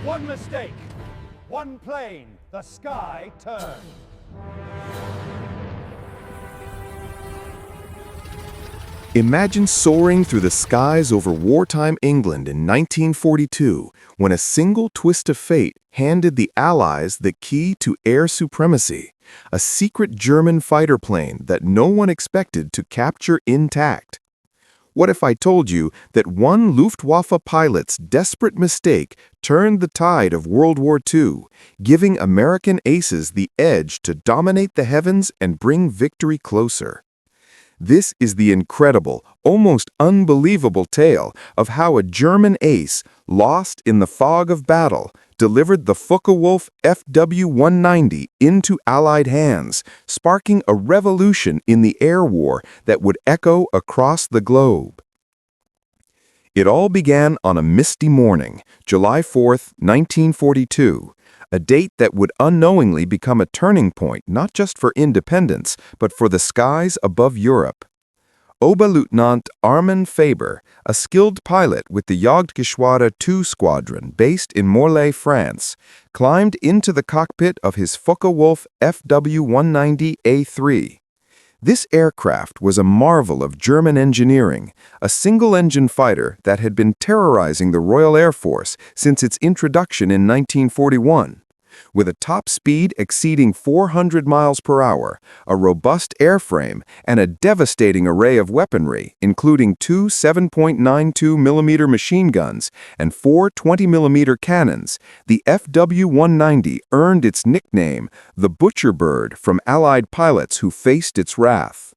One mistake, one plane, the sky turned. Imagine soaring through the skies over wartime England in 1942 when a single twist of fate handed the Allies the key to air supremacy, a secret German fighter plane that no one expected to capture intact. What if I told you that one Luftwaffe pilot's desperate mistake turned the tide of World War II, giving American aces the edge to dominate the heavens and bring victory closer? This is the incredible, almost unbelievable tale of how a German ace, lost in the fog of battle, delivered the Focke-Wulf FW-190 into Allied hands, sparking a revolution in the air war that would echo across the globe. It all began on a misty morning, July 4, 1942, a date that would unknowingly become a turning point not just for independence, but for the skies above Europe. Oberleutnant Armin Faber, a skilled pilot with the Jagdgeschwader II Squadron based in Morlaix, France, climbed into the cockpit of his Focke-Wulf FW-190A3. This aircraft was a marvel of German engineering, a single-engine fighter that had been terrorizing the Royal Air Force since its introduction in 1941. With a top speed exceeding 400 miles per hour, a robust airframe, and a devastating array of weaponry, including two 7.92mm machine guns and four 20mm cannons, the FW-190 earned its nickname, the Butcher Bird, from Allied pilots who faced its wrath.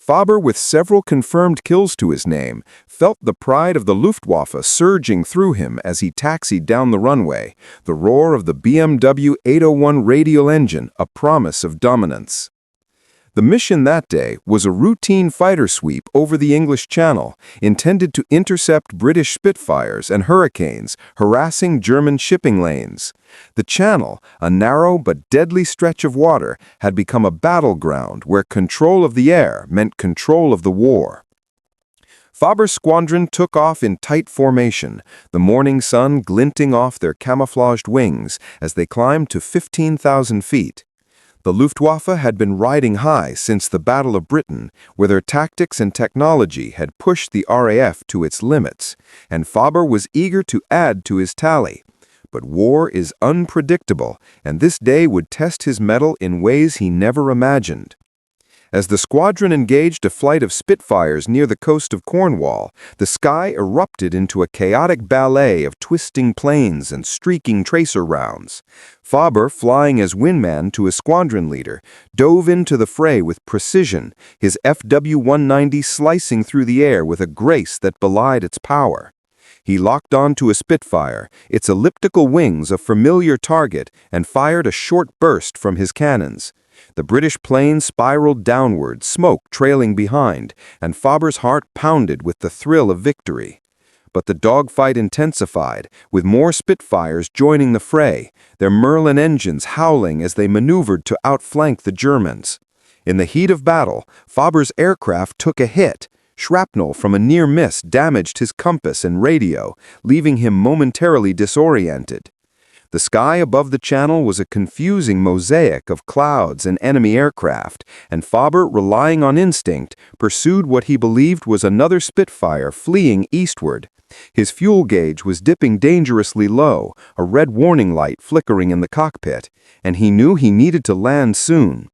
Faber, with several confirmed kills to his name, felt the pride of the Luftwaffe surging through him as he taxied down the runway, the roar of the BMW 801 radial engine a promise of dominance. The mission that day was a routine fighter sweep over the English Channel, intended to intercept British Spitfires and Hurricanes harassing German shipping lanes. The Channel, a narrow but deadly stretch of water, had become a battleground where control of the air meant control of the war. Faber's squadron took off in tight formation, the morning sun glinting off their camouflaged wings as they climbed to 15,000 feet. The Luftwaffe had been riding high since the Battle of Britain, where their tactics and technology had pushed the RAF to its limits, and Faber was eager to add to his tally. But war is unpredictable, and this day would test his mettle in ways he never imagined. As the squadron engaged a flight of Spitfires near the coast of Cornwall, the sky erupted into a chaotic ballet of twisting planes and streaking tracer rounds. Faber, flying as wingman to his squadron leader, dove into the fray with precision, his FW-190 slicing through the air with a grace that belied its power. He locked onto a Spitfire, its elliptical wings a familiar target, and fired a short burst from his cannons. The British plane spiraled downward, smoke trailing behind, and Faber's heart pounded with the thrill of victory. But the dogfight intensified, with more Spitfires joining the fray, their Merlin engines howling as they maneuvered to outflank the Germans. In the heat of battle, Faber's aircraft took a hit. Shrapnel from a near miss damaged his compass and radio, leaving him momentarily disoriented. The sky above the Channel was a confusing mosaic of clouds and enemy aircraft, and Faber, relying on instinct, pursued what he believed was another Spitfire fleeing eastward. His fuel gauge was dipping dangerously low, a red warning light flickering in the cockpit, and he knew he needed to land soon.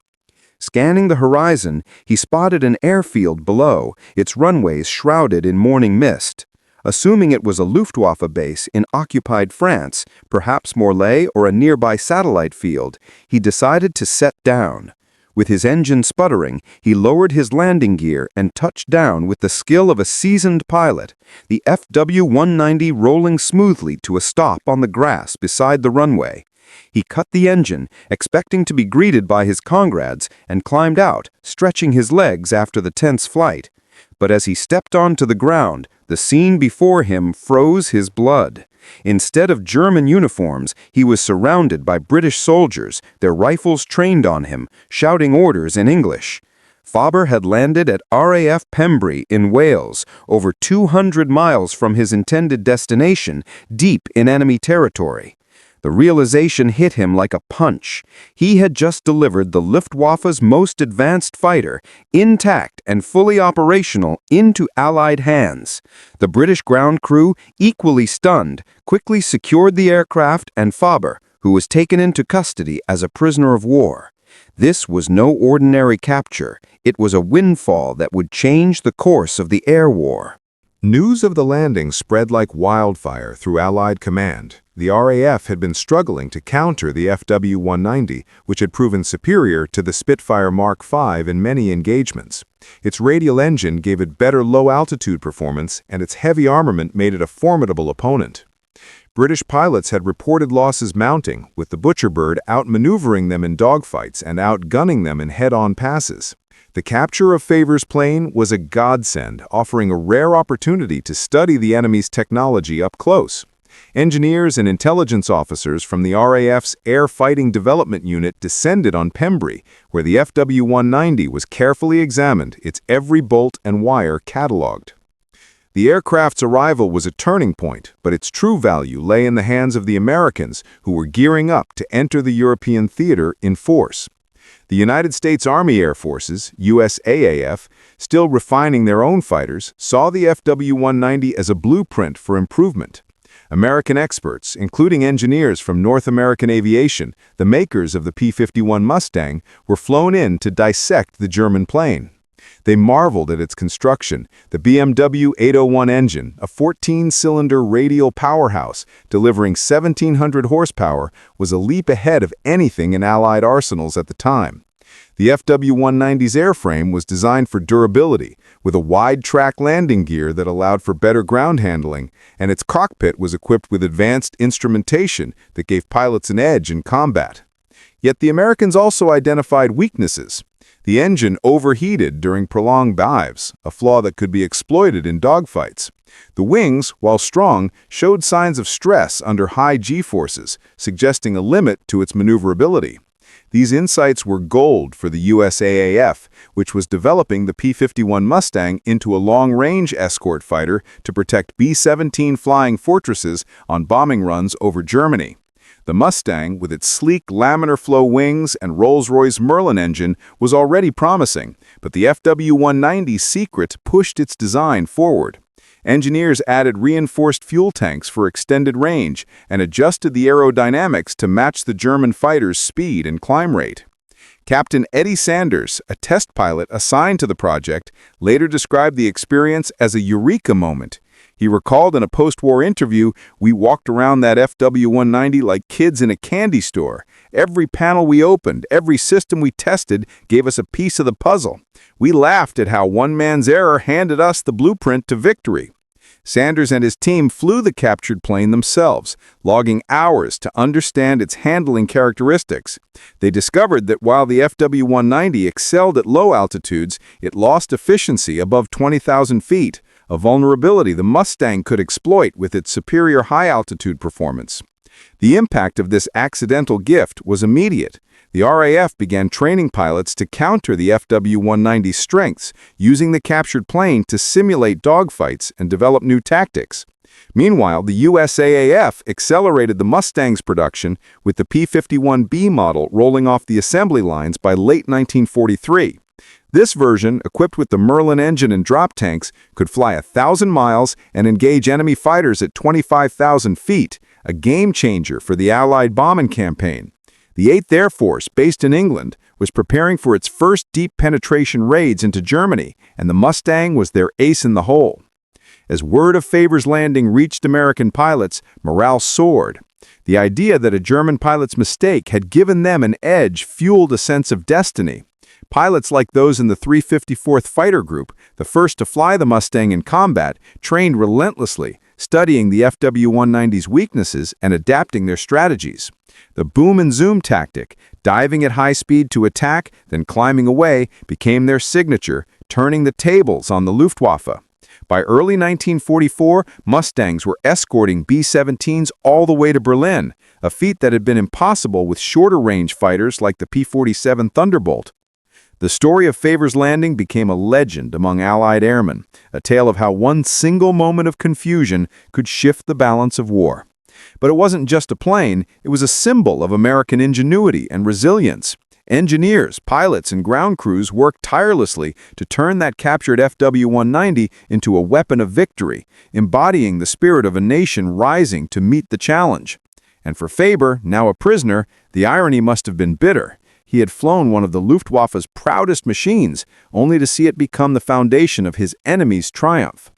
Scanning the horizon, he spotted an airfield below, its runways shrouded in morning mist. Assuming it was a Luftwaffe base in occupied France, perhaps Morlaix or a nearby satellite field, he decided to set down. With his engine sputtering, he lowered his landing gear and touched down with the skill of a seasoned pilot, the FW-190 rolling smoothly to a stop on the grass beside the runway. He cut the engine, expecting to be greeted by his comrades, and climbed out, stretching his legs after the tense flight. But as he stepped onto the ground, the scene before him froze his blood. Instead of German uniforms, he was surrounded by British soldiers, their rifles trained on him, shouting orders in English. Faber had landed at RAF Pembrey in Wales, over 200 miles from his intended destination, deep in enemy territory. The realization hit him like a punch. He had just delivered the Luftwaffe's most advanced fighter, intact and fully operational, into Allied hands. The British ground crew, equally stunned, quickly secured the aircraft and Faber, who was taken into custody as a prisoner of war. This was no ordinary capture. It was a windfall that would change the course of the air war. News of the landing spread like wildfire through Allied command. The RAF had been struggling to counter the FW-190, which had proven superior to the Spitfire Mark V in many engagements. Its radial engine gave it better low-altitude performance, and its heavy armament made it a formidable opponent. British pilots had reported losses mounting, with the Butcherbird outmaneuvering them in dogfights and outgunning them in head-on passes. The capture of Faber's plane was a godsend, offering a rare opportunity to study the enemy's technology up close. Engineers and intelligence officers from the RAF's Air Fighting Development Unit descended on Pembrey, where the FW-190 was carefully examined, its every bolt and wire catalogued. The aircraft's arrival was a turning point, but its true value lay in the hands of the Americans, who were gearing up to enter the European theater in force. The United States Army Air Forces, USAAF, still refining their own fighters, saw the FW-190 as a blueprint for improvement. American experts, including engineers from North American Aviation, the makers of the P-51 Mustang, were flown in to dissect the German plane. They marveled at its construction. The BMW 801 engine, a 14-cylinder radial powerhouse delivering 1,700 horsepower, was a leap ahead of anything in Allied arsenals at the time. The FW-190's airframe was designed for durability, with a wide-track landing gear that allowed for better ground handling, and its cockpit was equipped with advanced instrumentation that gave pilots an edge in combat. Yet the Americans also identified weaknesses. The engine overheated during prolonged dives, a flaw that could be exploited in dogfights. The wings, while strong, showed signs of stress under high G-forces, suggesting a limit to its maneuverability. These insights were gold for the USAAF, which was developing the P-51 Mustang into a long-range escort fighter to protect B-17 flying fortresses on bombing runs over Germany. The Mustang, with its sleek laminar flow wings and Rolls-Royce Merlin engine, was already promising, but the FW-190's secret pushed its design forward. Engineers added reinforced fuel tanks for extended range and adjusted the aerodynamics to match the German fighter's speed and climb rate. Captain Eddie Sanders, a test pilot assigned to the project, later described the experience as a eureka moment. He recalled in a post-war interview, "We walked around that FW-190 like kids in a candy store. Every panel we opened, every system we tested gave us a piece of the puzzle. We laughed at how one man's error handed us the blueprint to victory." Sanders and his team flew the captured plane themselves, logging hours to understand its handling characteristics. They discovered that while the FW-190 excelled at low altitudes, it lost efficiency above 20,000 feet, a vulnerability the Mustang could exploit with its superior high-altitude performance. The impact of this accidental gift was immediate. The RAF began training pilots to counter the FW-190's strengths, using the captured plane to simulate dogfights and develop new tactics. Meanwhile, the USAAF accelerated the Mustang's production, with the P-51B model rolling off the assembly lines by late 1943. This version, equipped with the Merlin engine and drop tanks, could fly 1,000 miles and engage enemy fighters at 25,000 feet, a game-changer for the Allied bombing campaign. The 8th Air Force, based in England, was preparing for its first deep penetration raids into Germany, and the Mustang was their ace in the hole. As word of Faber's landing reached American pilots, morale soared. The idea that a German pilot's mistake had given them an edge fueled a sense of destiny. Pilots like those in the 354th Fighter Group, the first to fly the Mustang in combat, trained relentlessly, studying the FW-190's weaknesses and adapting their strategies. The boom and zoom tactic, diving at high speed to attack, then climbing away, became their signature, turning the tables on the Luftwaffe. By early 1944, Mustangs were escorting B-17s all the way to Berlin, a feat that had been impossible with shorter-range fighters like the P-47 Thunderbolt. The story of Faber's landing became a legend among Allied airmen, a tale of how one single moment of confusion could shift the balance of war. But it wasn't just a plane, it was a symbol of American ingenuity and resilience. Engineers, pilots, and ground crews worked tirelessly to turn that captured FW-190 into a weapon of victory, embodying the spirit of a nation rising to meet the challenge. And for Faber, now a prisoner, the irony must have been bitter. He had flown one of the Luftwaffe's proudest machines, only to see it become the foundation of his enemy's triumph.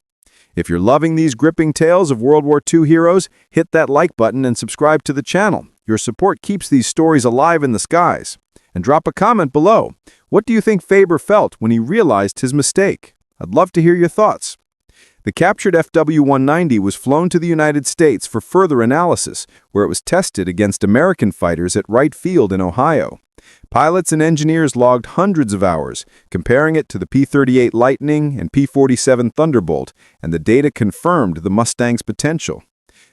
If you're loving these gripping tales of World War II heroes, hit that like button and subscribe to the channel. Your support keeps these stories alive in the skies. And drop a comment below. What do you think Faber felt when he realized his mistake? I'd love to hear your thoughts. The captured FW-190 was flown to the United States for further analysis, where it was tested against American fighters at Wright Field in Ohio. Pilots and engineers logged hundreds of hours, comparing it to the P-38 Lightning and P-47 Thunderbolt, and the data confirmed the Mustang's potential.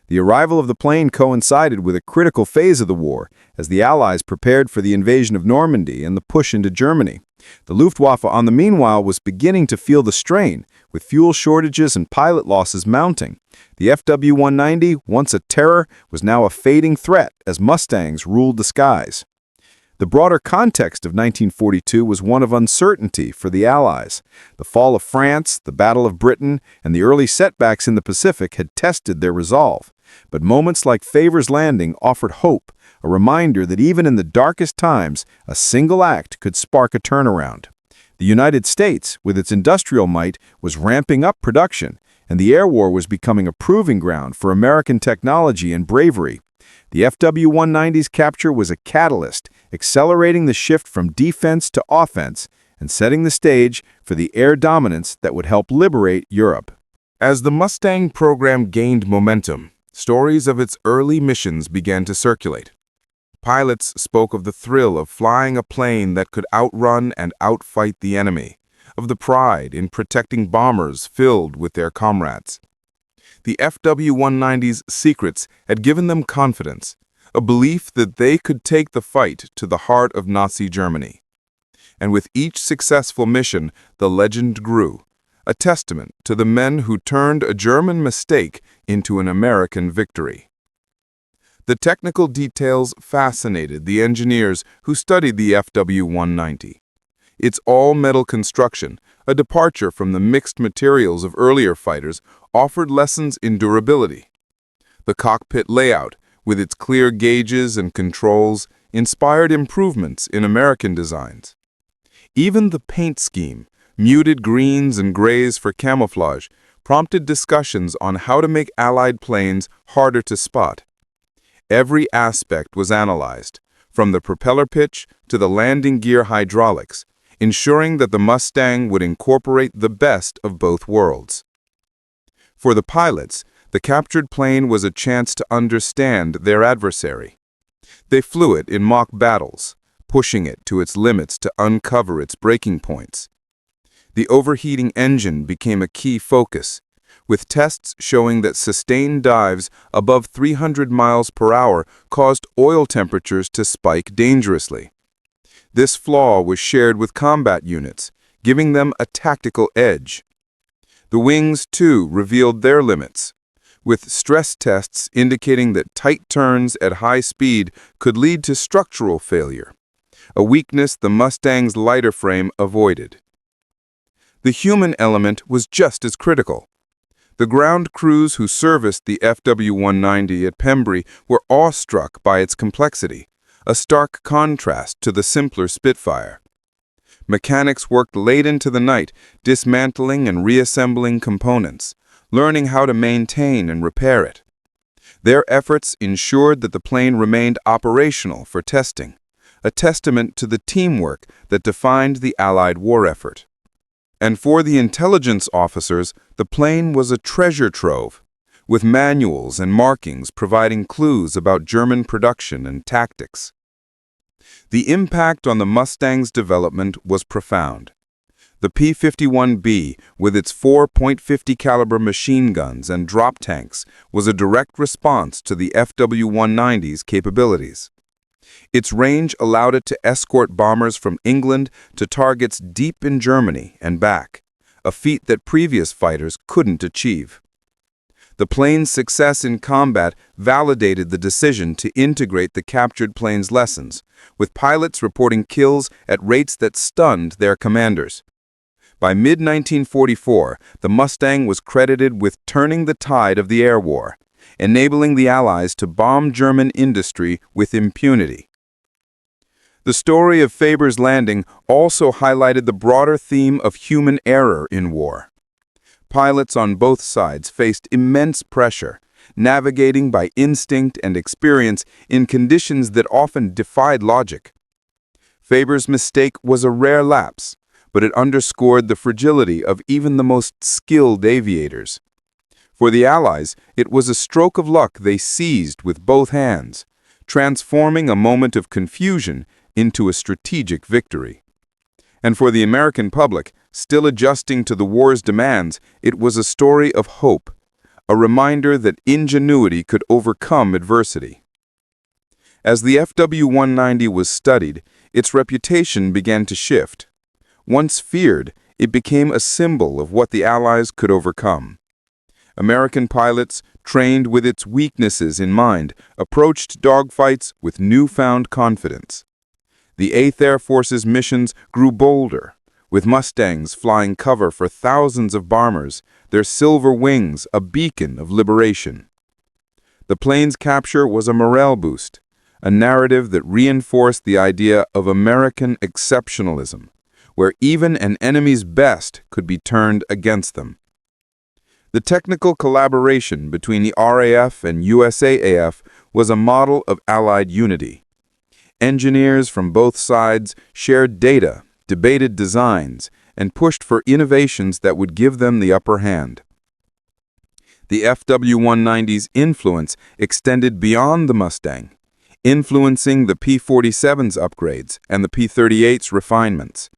The arrival of the plane coincided with a critical phase of the war, as the Allies prepared for the invasion of Normandy and the push into Germany. The Luftwaffe, on the meanwhile, was beginning to feel the strain, with fuel shortages and pilot losses mounting. The FW-190, once a terror, was now a fading threat as Mustangs ruled the skies. The broader context of 1942 was one of uncertainty for the Allies. The fall of France, the Battle of Britain, and the early setbacks in the Pacific had tested their resolve. But moments like Faber's landing offered hope, a reminder that even in the darkest times, a single act could spark a turnaround. The United States, with its industrial might, was ramping up production, and the air war was becoming a proving ground for American technology and bravery. The FW-190's capture was a catalyst, accelerating the shift from defense to offense and setting the stage for the air dominance that would help liberate Europe. As the Mustang program gained momentum, stories of its early missions began to circulate. Pilots spoke of the thrill of flying a plane that could outrun and outfight the enemy, of the pride in protecting bombers filled with their comrades. The FW-190's secrets had given them confidence, a belief that they could take the fight to the heart of Nazi Germany. And with each successful mission, the legend grew, a testament to the men who turned a German mistake into an American victory. The technical details fascinated the engineers who studied the FW-190. Its all-metal construction, a departure from the mixed materials of earlier fighters, offered lessons in durability. The cockpit layout, with its clear gauges and controls, inspired improvements in American designs. Even the paint scheme, muted greens and grays for camouflage, prompted discussions on how to make Allied planes harder to spot. Every aspect was analyzed, from the propeller pitch to the landing gear hydraulics, ensuring that the Mustang would incorporate the best of both worlds. For the pilots, the captured plane was a chance to understand their adversary. They flew it in mock battles, pushing it to its limits to uncover its breaking points. The overheating engine became a key focus, with tests showing that sustained dives above 300 miles per hour caused oil temperatures to spike dangerously. This flaw was shared with combat units, giving them a tactical edge. The wings, too, revealed their limits, with stress tests indicating that tight turns at high speed could lead to structural failure, a weakness the Mustang's lighter frame avoided. The human element was just as critical. The ground crews who serviced the FW-190 at Pembrey were awestruck by its complexity, a stark contrast to the simpler Spitfire. Mechanics worked late into the night, dismantling and reassembling components, learning how to maintain and repair it. Their efforts ensured that the plane remained operational for testing, a testament to the teamwork that defined the Allied war effort. And for the intelligence officers, the plane was a treasure trove, with manuals and markings providing clues about German production and tactics. The impact on the Mustang's development was profound. The P-51B, with its 4.50 caliber machine guns and drop tanks, was a direct response to the FW-190's capabilities. Its range allowed it to escort bombers from England to targets deep in Germany and back, a feat that previous fighters couldn't achieve. The plane's success in combat validated the decision to integrate the captured plane's lessons, with pilots reporting kills at rates that stunned their commanders. By mid-1944, the Mustang was credited with turning the tide of the air war, enabling the Allies to bomb German industry with impunity. The story of Faber's landing also highlighted the broader theme of human error in war. Pilots on both sides faced immense pressure, navigating by instinct and experience in conditions that often defied logic. Faber's mistake was a rare lapse, but it underscored the fragility of even the most skilled aviators. For the Allies, it was a stroke of luck they seized with both hands, transforming a moment of confusion into a strategic victory. And for the American public, still adjusting to the war's demands, it was a story of hope, a reminder that ingenuity could overcome adversity. As the FW-190 was studied, its reputation began to shift. Once feared, it became a symbol of what the Allies could overcome. American pilots, trained with its weaknesses in mind, approached dogfights with newfound confidence. The 8th Air Force's missions grew bolder, with Mustangs flying cover for thousands of bombers, their silver wings a beacon of liberation. The plane's capture was a morale boost, a narrative that reinforced the idea of American exceptionalism, where even an enemy's best could be turned against them. The technical collaboration between the RAF and USAAF was a model of Allied unity. Engineers from both sides shared data, debated designs, and pushed for innovations that would give them the upper hand. The FW-190's influence extended beyond the Mustang, influencing the P-47's upgrades and the P-38's refinements.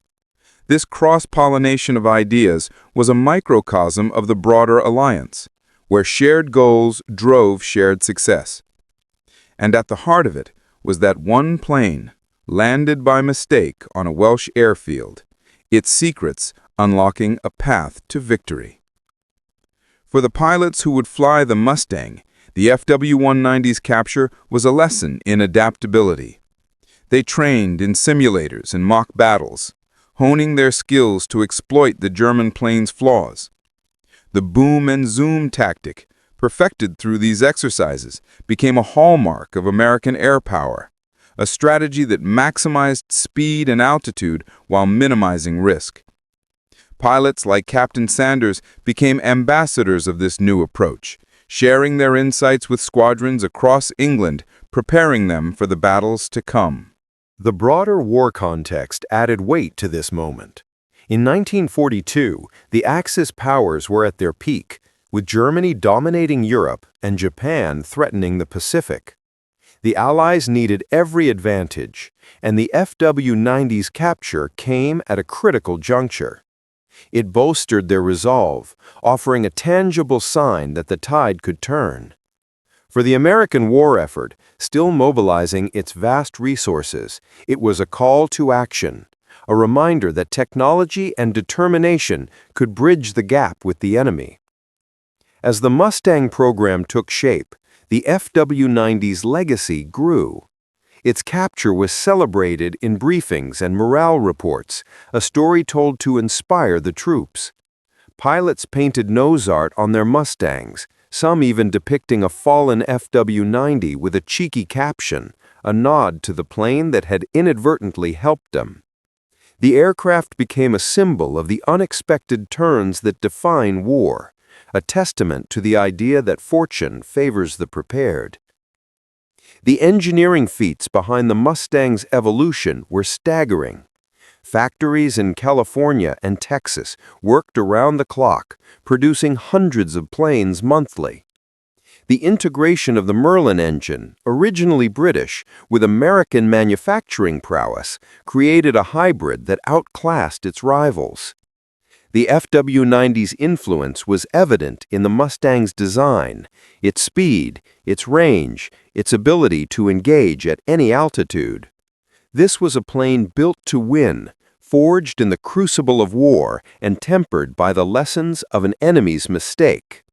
This cross-pollination of ideas was a microcosm of the broader alliance, where shared goals drove shared success. And at the heart of it was that one plane, landed by mistake on a Welsh airfield, its secrets unlocking a path to victory. For the pilots who would fly the Mustang, the FW-190's capture was a lesson in adaptability. They trained in simulators and mock battles, honing their skills to exploit the German plane's flaws. The boom and zoom tactic, perfected through these exercises, became a hallmark of American air power, a strategy that maximized speed and altitude while minimizing risk. Pilots like Captain Sanders became ambassadors of this new approach, sharing their insights with squadrons across England, preparing them for the battles to come. The broader war context added weight to this moment. In 1942, the Axis powers were at their peak, with Germany dominating Europe and Japan threatening the Pacific. The Allies needed every advantage, and the FW-90's capture came at a critical juncture. It bolstered their resolve, offering a tangible sign that the tide could turn. For the American war effort, still mobilizing its vast resources, it was a call to action, a reminder that technology and determination could bridge the gap with the enemy. As the Mustang program took shape, the FW-90's legacy grew. Its capture was celebrated in briefings and morale reports, a story told to inspire the troops. Pilots painted nose art on their Mustangs, some even depicting a fallen FW-90 with a cheeky caption, a nod to the plane that had inadvertently helped them. The aircraft became a symbol of the unexpected turns that define war, a testament to the idea that fortune favors the prepared. The engineering feats behind the Mustang's evolution were staggering. Factories in California and Texas worked around the clock, producing hundreds of planes monthly. The integration of the Merlin engine, originally British, with American manufacturing prowess, created a hybrid that outclassed its rivals. The FW-90's influence was evident in the Mustang's design, its speed, its range, its ability to engage at any altitude. This was a plane built to win, forged in the crucible of war and tempered by the lessons of an enemy's mistake.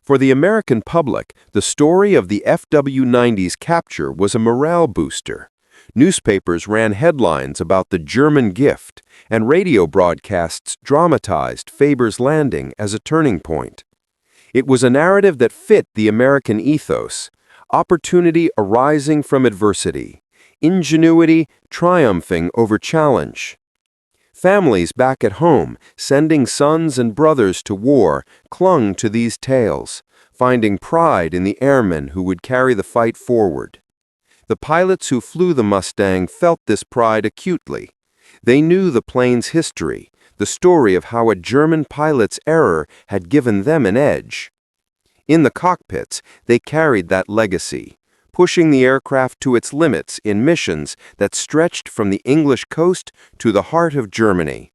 For the American public, the story of the FW-90's capture was a morale booster. Newspapers ran headlines about the German gift, and radio broadcasts dramatized Faber's landing as a turning point. It was a narrative that fit the American ethos: opportunity arising from adversity, ingenuity triumphing over challenge. Families back at home, sending sons and brothers to war, clung to these tales, finding pride in the airmen who would carry the fight forward. The pilots who flew the Mustang felt this pride acutely. They knew the plane's history, the story of how a German pilot's error had given them an edge. In the cockpits, they carried that legacy, pushing the aircraft to its limits in missions that stretched from the English coast to the heart of Germany.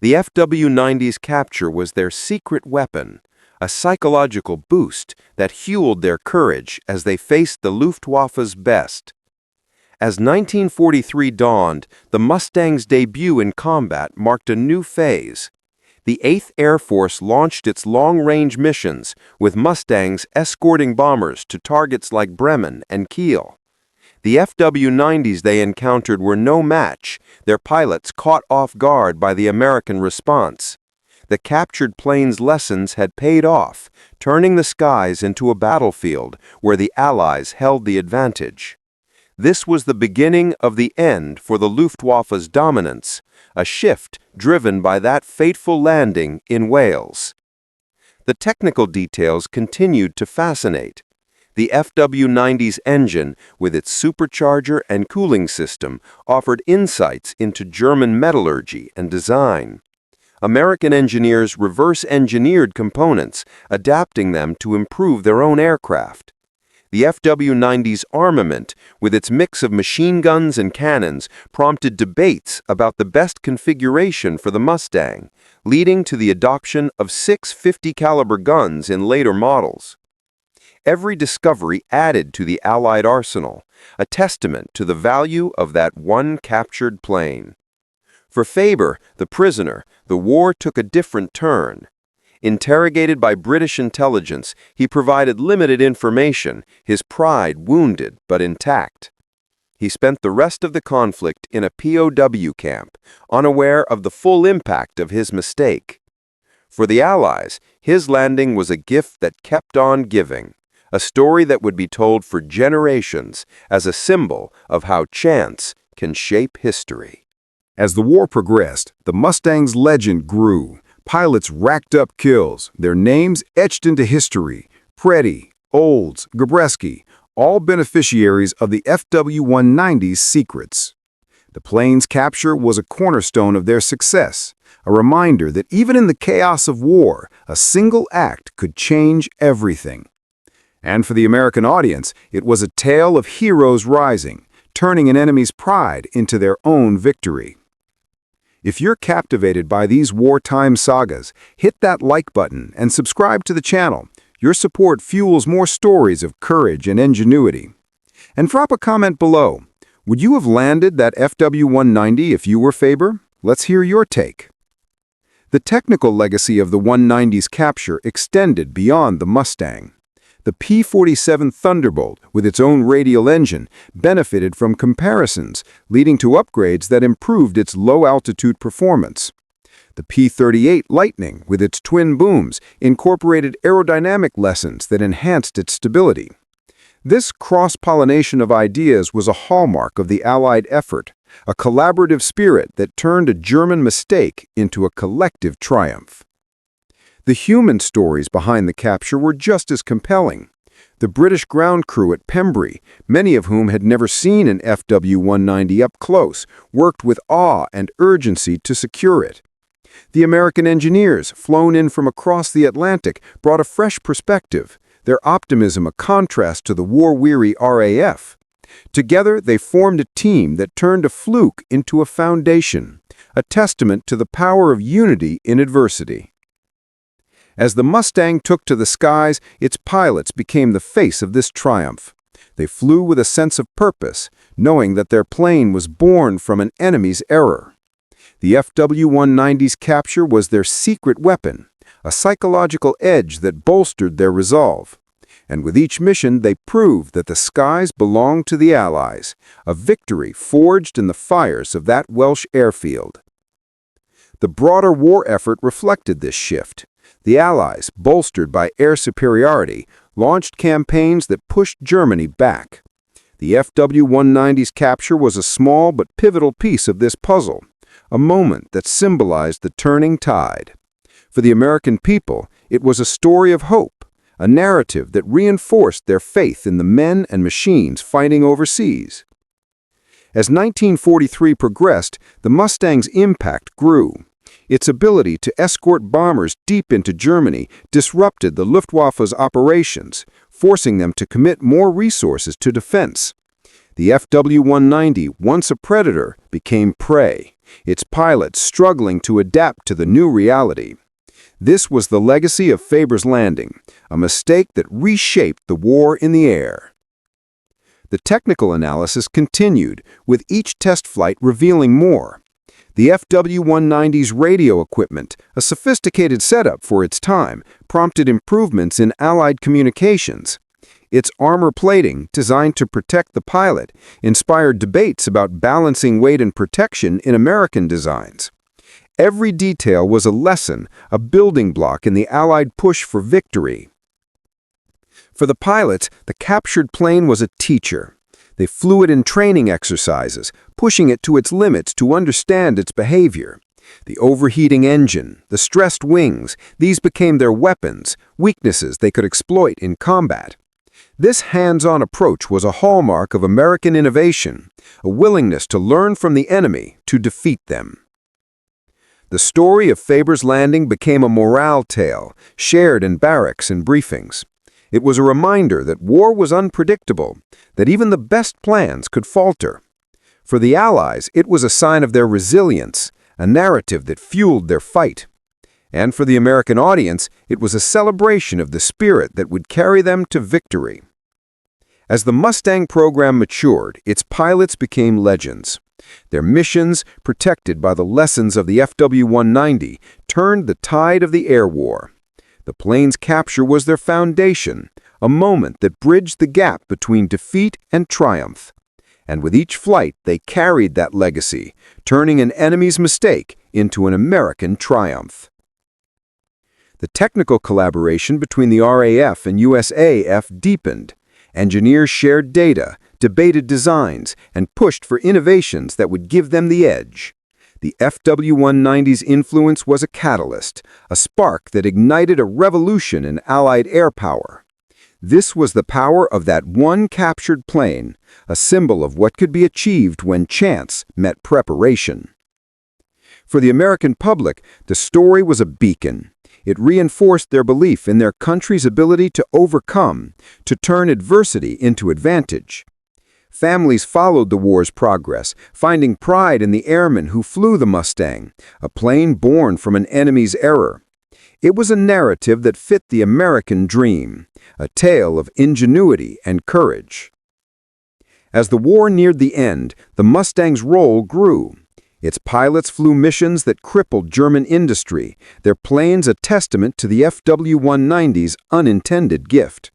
The FW-90's capture was their secret weapon, a psychological boost that fueled their courage as they faced the Luftwaffe's best. As 1943 dawned, the Mustang's debut in combat marked a new phase. The 8th Air Force launched its long-range missions, with Mustangs escorting bombers to targets like Bremen and Kiel. The FW-90s they encountered were no match, their pilots caught off guard by the American response. The captured plane's lessons had paid off, turning the skies into a battlefield where the Allies held the advantage. This was the beginning of the end for the Luftwaffe's dominance, a shift driven by that fateful landing in Wales. The technical details continued to fascinate. The FW-90's engine, with its supercharger and cooling system, offered insights into German metallurgy and design. American engineers reverse-engineered components, adapting them to improve their own aircraft. The FW-90's armament, with its mix of machine guns and cannons, prompted debates about the best configuration for the Mustang, leading to the adoption of 6 50-caliber guns in later models. Every discovery added to the Allied arsenal, a testament to the value of that one captured plane. For Faber, the prisoner, the war took a different turn. Interrogated by British intelligence, he provided limited information, his pride wounded but intact. He spent the rest of the conflict in a POW camp, unaware of the full impact of his mistake. For the Allies, his landing was a gift that kept on giving, a story that would be told for generations as a symbol of how chance can shape history. As the war progressed, the Mustang's legend grew. Pilots racked up kills, their names etched into history. Preddy, Olds, Gabreski, all beneficiaries of the FW-190's secrets. The plane's capture was a cornerstone of their success, a reminder that even in the chaos of war, a single act could change everything. And for the American audience, it was a tale of heroes rising, turning an enemy's pride into their own victory. If you're captivated by these wartime sagas, hit that like button and subscribe to the channel. Your support fuels more stories of courage and ingenuity. And drop a comment below. Would you have landed that FW-190 if you were Faber? Let's hear your take. The technical legacy of the 190's capture extended beyond the Mustang. The P-47 Thunderbolt, with its own radial engine, benefited from comparisons, leading to upgrades that improved its low-altitude performance. The P-38 Lightning, with its twin booms, incorporated aerodynamic lessons that enhanced its stability. This cross-pollination of ideas was a hallmark of the Allied effort, a collaborative spirit that turned a German mistake into a collective triumph. The human stories behind the capture were just as compelling. The British ground crew at Pembrey, many of whom had never seen an FW-190 up close, worked with awe and urgency to secure it. The American engineers, flown in from across the Atlantic, brought a fresh perspective, their optimism a contrast to the war-weary RAF. Together, they formed a team that turned a fluke into a foundation, a testament to the power of unity in adversity. As the Mustang took to the skies, its pilots became the face of this triumph. They flew with a sense of purpose, knowing that their plane was born from an enemy's error. The FW-190's capture was their secret weapon, a psychological edge that bolstered their resolve. And with each mission, they proved that the skies belonged to the Allies, a victory forged in the fires of that Welsh airfield. The broader war effort reflected this shift. The Allies, bolstered by air superiority, launched campaigns that pushed Germany back. The FW-190's capture was a small but pivotal piece of this puzzle, a moment that symbolized the turning tide. For the American people, it was a story of hope, a narrative that reinforced their faith in the men and machines fighting overseas. As 1943 progressed, the Mustang's impact grew. Its ability to escort bombers deep into Germany disrupted the Luftwaffe's operations, forcing them to commit more resources to defense. The FW-190, once a predator, became prey, its pilots struggling to adapt to the new reality. This was the legacy of Faber's landing, a mistake that reshaped the war in the air. The technical analysis continued, with each test flight revealing more. The FW-190's radio equipment, a sophisticated setup for its time, prompted improvements in Allied communications. Its armor plating, designed to protect the pilot, inspired debates about balancing weight and protection in American designs. Every detail was a lesson, a building block in the Allied push for victory. For the pilots, the captured plane was a teacher. They flew it in training exercises, pushing it to its limits to understand its behavior. The overheating engine, the stressed wings, these became their weapons, weaknesses they could exploit in combat. This hands-on approach was a hallmark of American innovation, a willingness to learn from the enemy to defeat them. The story of Faber's landing became a morale tale, shared in barracks and briefings. It was a reminder that war was unpredictable, that even the best plans could falter. For the Allies, it was a sign of their resilience, a narrative that fueled their fight. And for the American audience, it was a celebration of the spirit that would carry them to victory. As the Mustang program matured, its pilots became legends. Their missions, protected by the lessons of the FW-190, turned the tide of the air war. The plane's capture was their foundation, a moment that bridged the gap between defeat and triumph. And with each flight, they carried that legacy, turning an enemy's mistake into an American triumph. The technical collaboration between the RAF and USAF deepened. Engineers shared data, debated designs, and pushed for innovations that would give them the edge. The FW-190's influence was a catalyst, a spark that ignited a revolution in Allied air power. This was the power of that one captured plane, a symbol of what could be achieved when chance met preparation. For the American public, the story was a beacon. It reinforced their belief in their country's ability to overcome, to turn adversity into advantage. Families followed the war's progress, finding pride in the airmen who flew the Mustang, a plane born from an enemy's error. It was a narrative that fit the American dream, a tale of ingenuity and courage. As the war neared the end, the Mustang's role grew. Its pilots flew missions that crippled German industry, their planes a testament to the FW-190's unintended gift.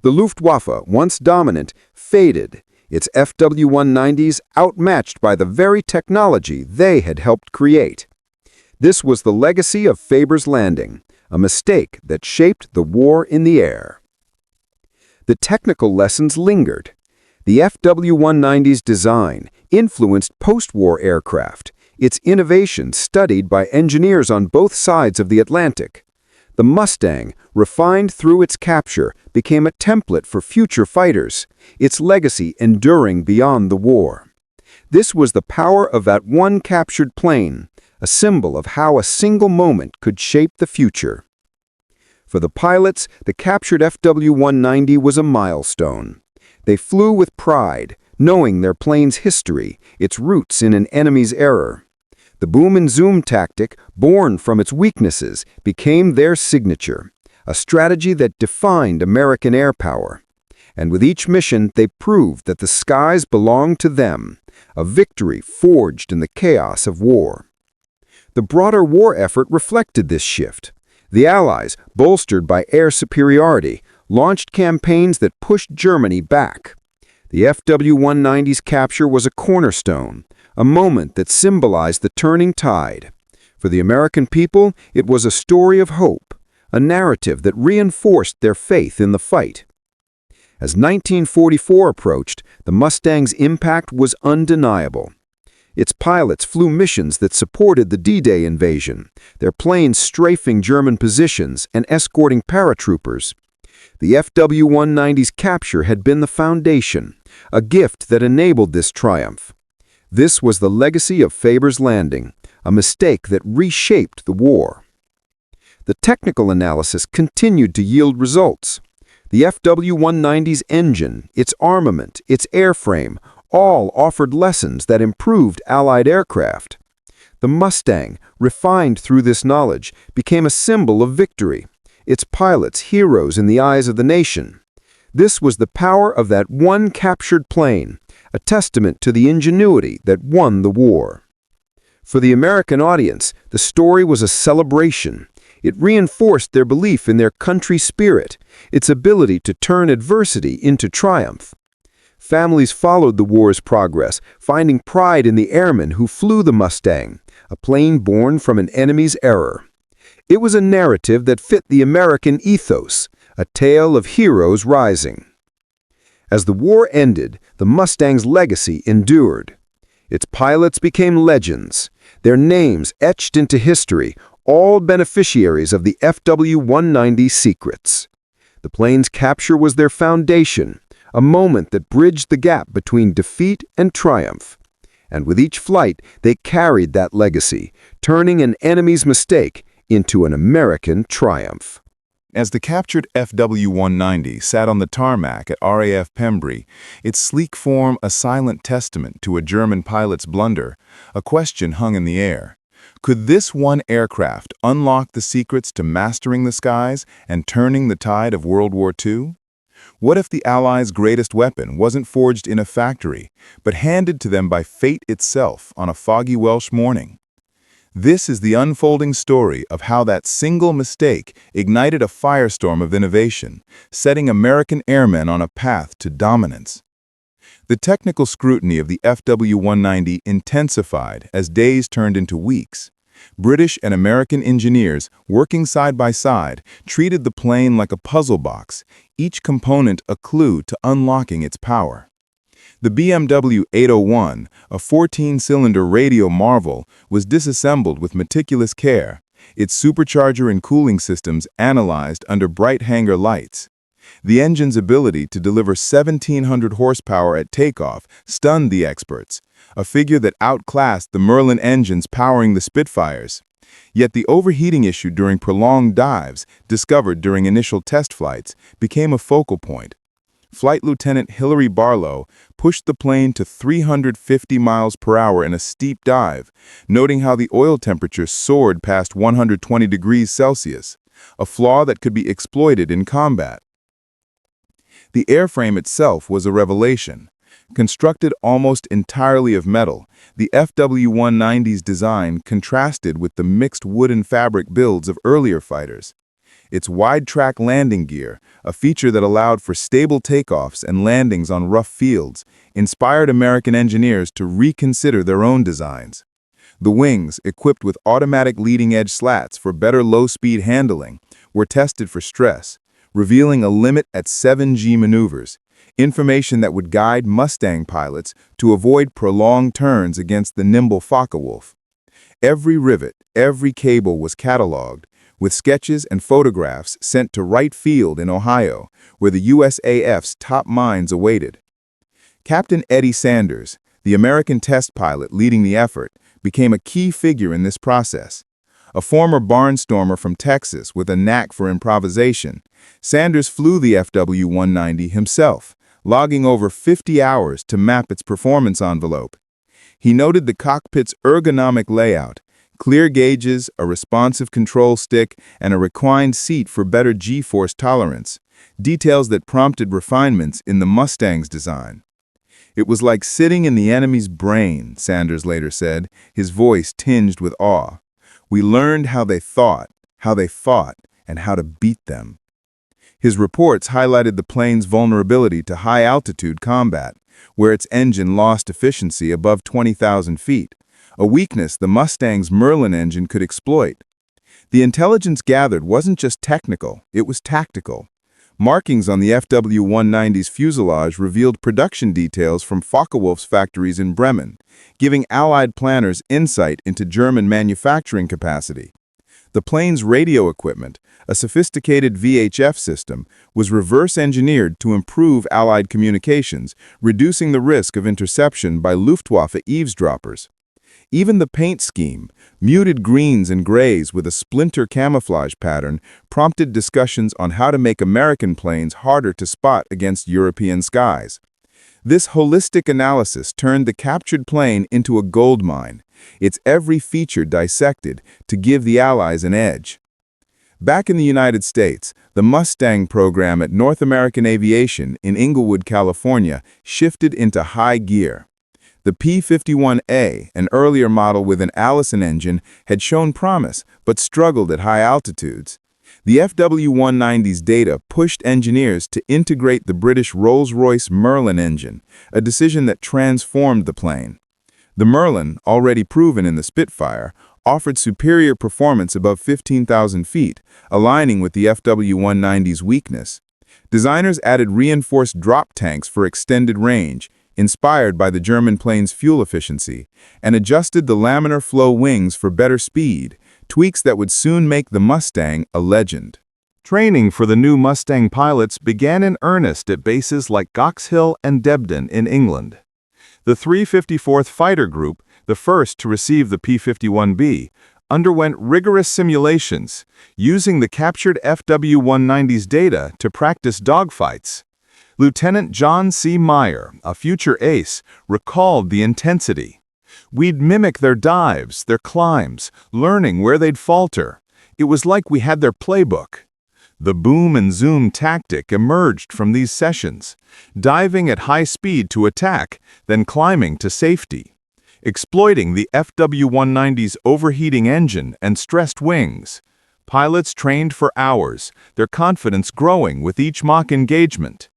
The Luftwaffe, once dominant, faded, its FW-190s outmatched by the very technology they had helped create. This was the legacy of Faber's landing, a mistake that shaped the war in the air. The technical lessons lingered. The FW-190's design influenced post-war aircraft, its innovations studied by engineers on both sides of the Atlantic. The Mustang, refined through its capture, became a template for future fighters, its legacy enduring beyond the war. This was the power of that one captured plane, a symbol of how a single moment could shape the future. For the pilots, the captured FW-190 was a milestone. They flew with pride, knowing their plane's history, its roots in an enemy's error. The boom and zoom tactic, born from its weaknesses, became their signature, a strategy that defined American air power. And with each mission, they proved that the skies belonged to them, a victory forged in the chaos of war. The broader war effort reflected this shift. The Allies, bolstered by air superiority, launched campaigns that pushed Germany back. The FW-190's capture was a cornerstone, a moment that symbolized the turning tide. For the American people, it was a story of hope, a narrative that reinforced their faith in the fight. As 1944 approached, the Mustang's impact was undeniable. Its pilots flew missions that supported the D-Day invasion, their planes strafing German positions and escorting paratroopers. The FW-190's capture had been the foundation, a gift that enabled this triumph. This was the legacy of Faber's landing, a mistake that reshaped the war. The technical analysis continued to yield results. The FW-190's engine, its armament, its airframe, all offered lessons that improved Allied aircraft. The Mustang, refined through this knowledge, became a symbol of victory, its pilots heroes in the eyes of the nation. This was the power of that one captured plane, a testament to the ingenuity that won the war. For the American audience, the story was a celebration. It reinforced their belief in their country's spirit, its ability to turn adversity into triumph. Families followed the war's progress, finding pride in the airmen who flew the Mustang, a plane born from an enemy's error. It was a narrative that fit the American ethos, a tale of heroes rising. As the war ended, the Mustang's legacy endured. Its pilots became legends, their names etched into history, all beneficiaries of the FW-190 secrets. The plane's capture was their foundation, a moment that bridged the gap between defeat and triumph. And with each flight, they carried that legacy, turning an enemy's mistake into an American triumph. As the captured FW-190 sat on the tarmac at RAF Pembrey, its sleek form a silent testament to a German pilot's blunder, a question hung in the air. Could this one aircraft unlock the secrets to mastering the skies and turning the tide of World War II? What if the Allies' greatest weapon wasn't forged in a factory, but handed to them by fate itself on a foggy Welsh morning? This is the unfolding story of how that single mistake ignited a firestorm of innovation, setting American airmen on a path to dominance. The technical scrutiny of the FW-190 intensified as days turned into weeks. British and American engineers, working side by side, treated the plane like a puzzle box, each component a clue to unlocking its power. The BMW 801, a 14-cylinder radio marvel, was disassembled with meticulous care, its supercharger and cooling systems analyzed under bright hangar lights. The engine's ability to deliver 1,700 horsepower at takeoff stunned the experts, a figure that outclassed the Merlin engines powering the Spitfires. Yet the overheating issue during prolonged dives, discovered during initial test flights, became a focal point. Flight Lieutenant Hilary Barlow pushed the plane to 350 miles per hour in a steep dive, noting how the oil temperature soared past 120 degrees Celsius, a flaw that could be exploited in combat. The airframe itself was a revelation. Constructed almost entirely of metal, the FW-190's design contrasted with the mixed wood and fabric builds of earlier fighters. Its wide-track landing gear, a feature that allowed for stable takeoffs and landings on rough fields, inspired American engineers to reconsider their own designs. The wings, equipped with automatic leading-edge slats for better low-speed handling, were tested for stress, revealing a limit at 7G maneuvers, information that would guide Mustang pilots to avoid prolonged turns against the nimble Focke-Wulf. Every rivet, every cable was cataloged, with sketches and photographs sent to Wright Field in Ohio, where the USAF's top minds awaited. Captain Eddie Sanders, the American test pilot leading the effort, became a key figure in this process. A former barnstormer from Texas with a knack for improvisation, Sanders flew the FW-190 himself, logging over 50 hours to map its performance envelope. He noted the cockpit's ergonomic layout, clear gauges, a responsive control stick, and a reclined seat for better G-force tolerance, details that prompted refinements in the Mustang's design. "It was like sitting in the enemy's brain," Sanders later said, his voice tinged with awe. "We learned how they thought, how they fought, and how to beat them." His reports highlighted the plane's vulnerability to high-altitude combat, where its engine lost efficiency above 20,000 feet, a weakness the Mustang's Merlin engine could exploit. The intelligence gathered wasn't just technical, it was tactical. Markings on the FW-190's fuselage revealed production details from Focke-Wulf's factories in Bremen, giving Allied planners insight into German manufacturing capacity. The plane's radio equipment, a sophisticated VHF system, was reverse-engineered to improve Allied communications, reducing the risk of interception by Luftwaffe eavesdroppers. Even the paint scheme, muted greens and grays with a splinter camouflage pattern, prompted discussions on how to make American planes harder to spot against European skies. This holistic analysis turned the captured plane into a goldmine, its every feature dissected to give the Allies an edge. Back in the United States, the Mustang program at North American Aviation in Inglewood, California, shifted into high gear. The P-51A, an earlier model with an Allison engine, had shown promise but struggled at high altitudes. The FW-190's data pushed engineers to integrate the British Rolls-Royce Merlin engine, a decision that transformed the plane. The Merlin, already proven in the Spitfire, offered superior performance above 15,000 feet, aligning with the FW-190's weakness. Designers added reinforced drop tanks for extended range, inspired by the German plane's fuel efficiency, and adjusted the laminar flow wings for better speed, tweaks that would soon make the Mustang a legend. Training for the new Mustang pilots began in earnest at bases like Goxhill and Debden in England. The 354th Fighter Group, the first to receive the P-51B, underwent rigorous simulations, using the captured FW-190's data to practice dogfights. Lieutenant John C. Meyer, a future ace, recalled the intensity. "We'd mimic their dives, their climbs, learning where they'd falter. It was like we had their playbook." The boom and zoom tactic emerged from these sessions, diving at high speed to attack, then climbing to safety. Exploiting the FW-190's overheating engine and stressed wings, pilots trained for hours, their confidence growing with each mock engagement.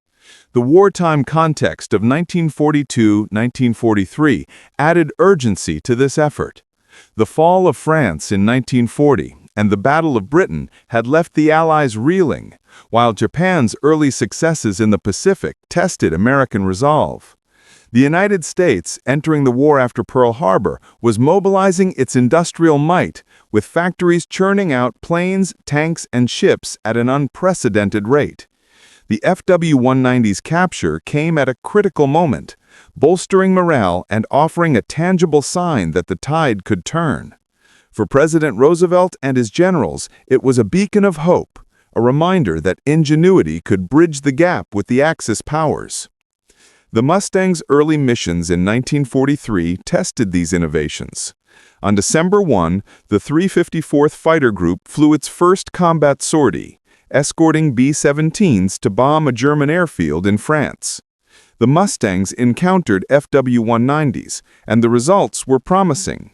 The wartime context of 1942-1943 added urgency to this effort. The fall of France in 1940 and the Battle of Britain had left the Allies reeling, while Japan's early successes in the Pacific tested American resolve. The United States, entering the war after Pearl Harbor, was mobilizing its industrial might, with factories churning out planes, tanks, and ships at an unprecedented rate. The FW-190's capture came at a critical moment, bolstering morale and offering a tangible sign that the tide could turn. For President Roosevelt and his generals, it was a beacon of hope, a reminder that ingenuity could bridge the gap with the Axis powers. The Mustang's early missions in 1943 tested these innovations. On December 1, the 354th Fighter Group flew its first combat sortie, escorting B-17s to bomb a German airfield in France. The Mustangs encountered FW-190s, and the results were promising.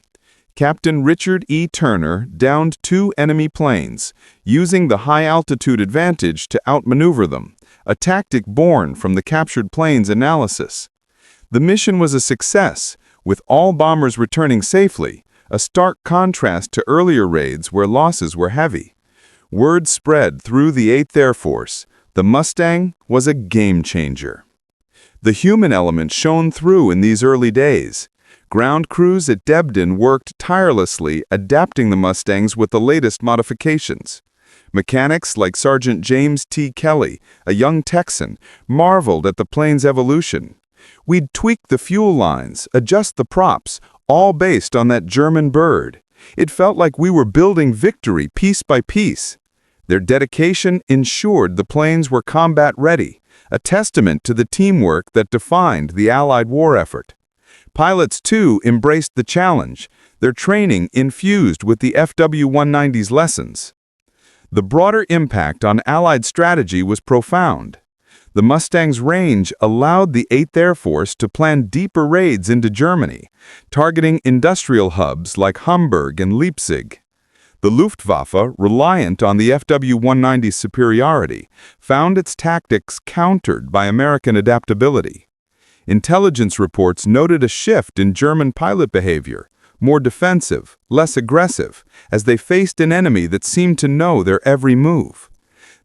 Captain Richard E. Turner downed 2 enemy planes, using the high-altitude advantage to outmaneuver them, a tactic born from the captured plane's analysis. The mission was a success, with all bombers returning safely, a stark contrast to earlier raids where losses were heavy. Word spread through the 8th Air Force. The Mustang was a game-changer. The human element shone through in these early days. Ground crews at Debden worked tirelessly, adapting the Mustangs with the latest modifications. Mechanics like Sergeant James T. Kelly, a young Texan, marveled at the plane's evolution. "We'd tweak the fuel lines, adjust the props, all based on that German bird. It felt like we were building victory piece by piece." Their dedication ensured the planes were combat-ready, a testament to the teamwork that defined the Allied war effort. Pilots, too, embraced the challenge, their training infused with the FW-190's lessons. The broader impact on Allied strategy was profound. The Mustang's range allowed the 8th Air Force to plan deeper raids into Germany, targeting industrial hubs like Hamburg and Leipzig. The Luftwaffe, reliant on the FW-190's superiority, found its tactics countered by American adaptability. Intelligence reports noted a shift in German pilot behavior, more defensive, less aggressive, as they faced an enemy that seemed to know their every move.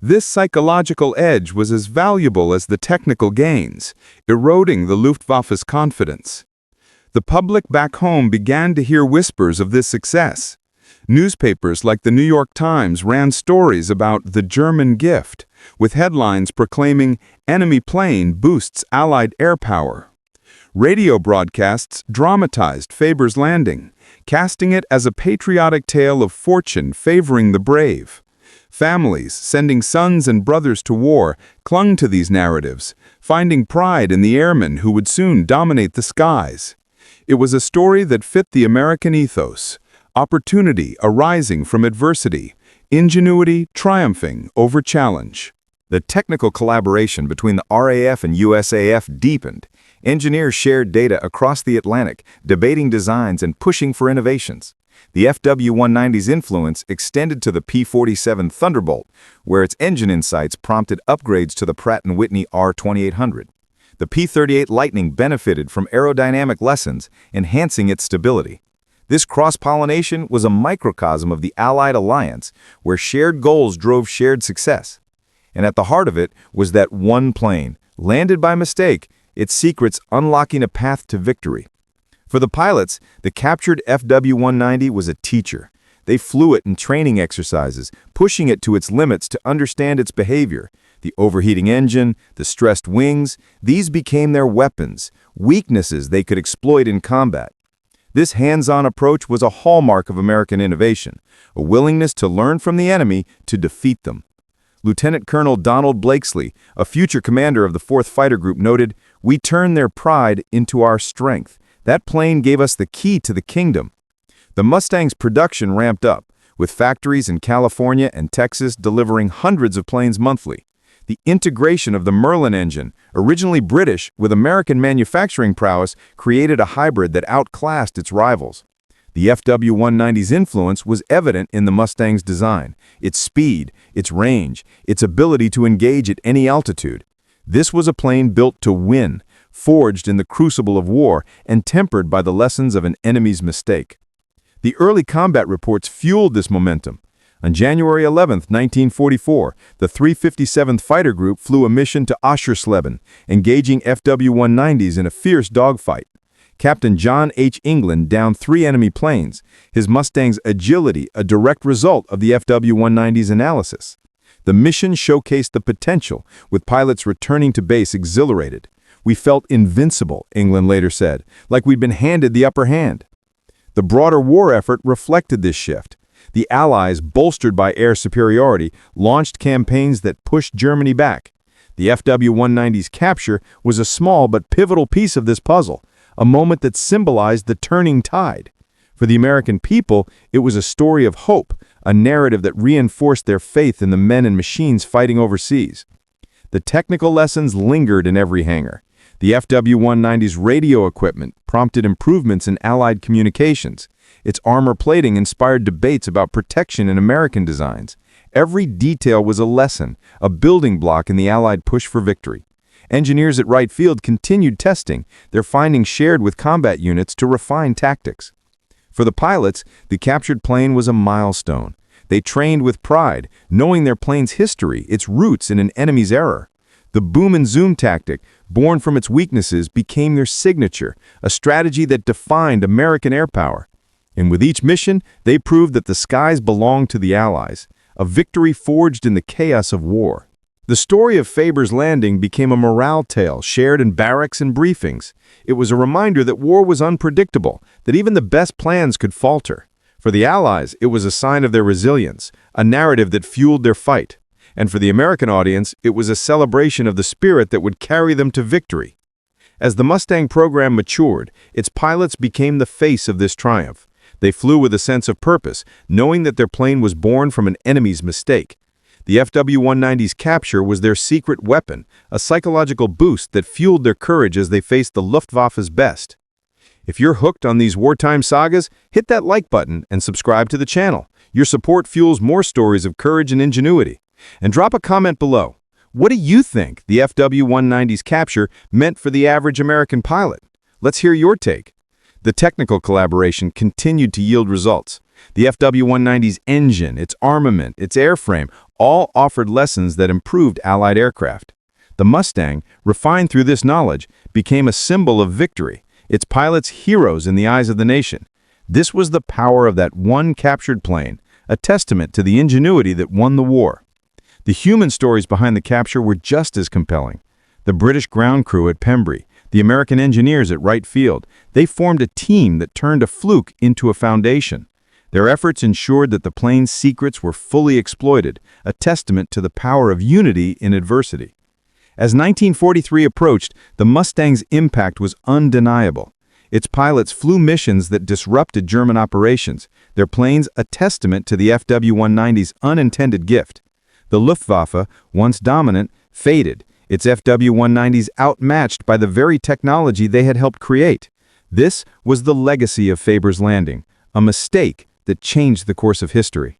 This psychological edge was as valuable as the technical gains, eroding the Luftwaffe's confidence. The public back home began to hear whispers of this success. Newspapers like the New York Times ran stories about the German gift, with headlines proclaiming enemy plane boosts Allied air power. Radio broadcasts dramatized Faber's landing, casting it as a patriotic tale of fortune favoring the brave. Families, sending sons and brothers to war, clung to these narratives, finding pride in the airmen who would soon dominate the skies. It was a story that fit the American ethos, opportunity arising from adversity, ingenuity triumphing over challenge. The technical collaboration between the RAF and USAF deepened. Engineers shared data across the Atlantic, debating designs and pushing for innovations. The FW-190's influence extended to the P-47 Thunderbolt, where its engine insights prompted upgrades to the Pratt & Whitney R2800. The P-38 Lightning benefited from aerodynamic lessons, enhancing its stability. This cross-pollination was a microcosm of the Allied alliance, where shared goals drove shared success. And at the heart of it was that one plane, landed by mistake, its secrets unlocking a path to victory. For the pilots, the captured FW-190 was a teacher. They flew it in training exercises, pushing it to its limits to understand its behavior. The overheating engine, the stressed wings, these became their weapons, weaknesses they could exploit in combat. This hands-on approach was a hallmark of American innovation, a willingness to learn from the enemy to defeat them. Lieutenant Colonel Donald Blakesley, a future commander of the 4th Fighter Group, noted, "We turned their pride into our strength. That plane gave us the key to the kingdom." The Mustang's production ramped up, with factories in California and Texas delivering hundreds of planes monthly. The integration of the Merlin engine, originally British with American manufacturing prowess, created a hybrid that outclassed its rivals. The FW-190's influence was evident in the Mustang's design, its speed, its range, its ability to engage at any altitude. This was a plane built to win, forged in the crucible of war and tempered by the lessons of an enemy's mistake. The early combat reports fueled this momentum. On January 11, 1944, the 357th Fighter Group flew a mission to Oschersleben, engaging FW-190s in a fierce dogfight. Captain John H. England downed 3 enemy planes, his Mustang's agility a direct result of the FW-190's analysis. The mission showcased the potential, with pilots returning to base exhilarated. "We felt invincible," England later said, "like we'd been handed the upper hand." The broader war effort reflected this shift. The Allies, bolstered by air superiority, launched campaigns that pushed Germany back. The FW-190's capture was a small but pivotal piece of this puzzle, a moment that symbolized the turning tide. For the American people, it was a story of hope, a narrative that reinforced their faith in the men and machines fighting overseas. The technical lessons lingered in every hangar. The FW-190's radio equipment prompted improvements in Allied communications. Its armor plating inspired debates about protection in American designs. Every detail was a lesson, a building block in the Allied push for victory. Engineers at Wright Field continued testing, their findings shared with combat units to refine tactics. For the pilots, the captured plane was a milestone. They trained with pride, knowing their plane's history, its roots in an enemy's error. The boom and zoom tactic, born from its weaknesses, became their signature, a strategy that defined American air power. And with each mission, they proved that the skies belonged to the Allies, a victory forged in the chaos of war. The story of Faber's landing became a morale tale shared in barracks and briefings. It was a reminder that war was unpredictable, that even the best plans could falter. For the Allies, it was a sign of their resilience, a narrative that fueled their fight. And for the American audience, it was a celebration of the spirit that would carry them to victory. As the Mustang program matured, its pilots became the face of this triumph. They flew with a sense of purpose, knowing that their plane was born from an enemy's mistake. The FW-190's capture was their secret weapon, a psychological boost that fueled their courage as they faced the Luftwaffe's best. If you're hooked on these wartime sagas, hit that like button and subscribe to the channel. Your support fuels more stories of courage and ingenuity. And drop a comment below. What do you think the FW-190's capture meant for the average American pilot? Let's hear your take. The technical collaboration continued to yield results. The FW-190's engine, its armament, its airframe, all offered lessons that improved Allied aircraft. The Mustang, refined through this knowledge, became a symbol of victory, its pilots heroes in the eyes of the nation. This was the power of that one captured plane, a testament to the ingenuity that won the war. The human stories behind the capture were just as compelling. The British ground crew at Pembrey, the American engineers at Wright Field, they formed a team that turned a fluke into a foundation. Their efforts ensured that the plane's secrets were fully exploited, a testament to the power of unity in adversity. As 1943 approached, the Mustang's impact was undeniable. Its pilots flew missions that disrupted German operations, their planes a testament to the FW-190's unintended gift. The Luftwaffe, once dominant, faded, its FW-190s outmatched by the very technology they had helped create. This was the legacy of Faber's landing, a mistake that changed the course of history.